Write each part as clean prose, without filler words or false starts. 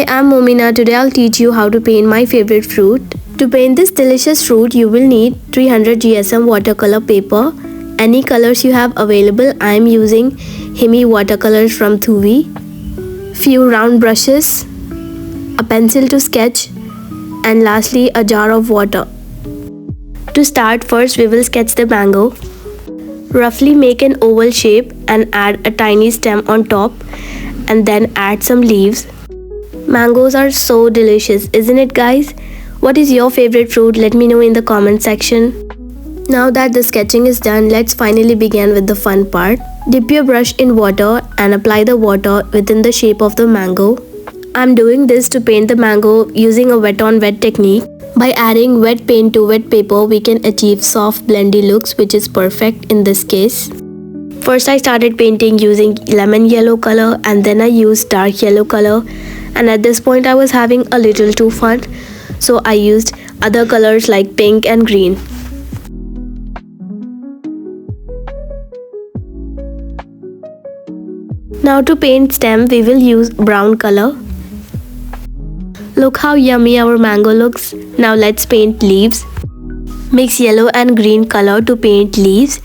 I'm Momina. Today I'll teach you how to paint my favorite fruit. To paint this delicious fruit, you will need 300 GSM watercolor paper. Any colors you have available. I'm using Himi watercolors from Thoovi. Few round brushes, a pencil to sketch, and lastly a jar of water. To start, first we will sketch the mango. Roughly make an oval shape and add a tiny stem on top, and then add some leaves. Mangoes are so delicious, isn't it, guys? What is your favorite fruit? Let me know in the comment section. Now that the sketching is done, let's finally begin with the fun part. Dip your brush in water and apply the water within the shape of the mango. I'm doing this to paint the mango using a wet on wet technique. By adding wet paint to wet paper, we can achieve soft blendy looks, which is perfect in this case. First I started painting using lemon yellow color, and then I used dark yellow color, and at this point I was having a little too fun, so I used other colors like pink and green. Now to paint stem, we will use brown color. Look how yummy our mango looks. Now let's paint leaves. Mix yellow and green color to paint leaves.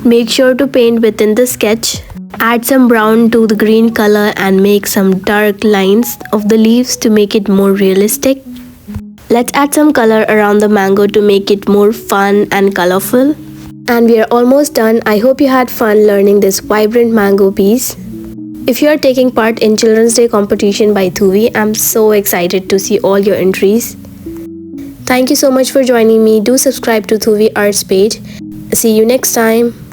Make sure to paint within the sketch. Add some brown to the green color and make some dark lines of the leaves to make it more realistic. Let's add some color around the mango to make it more fun and colorful. And we are almost done. I hope you had fun learning this vibrant mango piece. If you are taking part in Children's Day competition by Thoovi, I'm so excited to see all your entries. Thank you so much for joining me. Do subscribe to Thoovi Arts page. See you next time.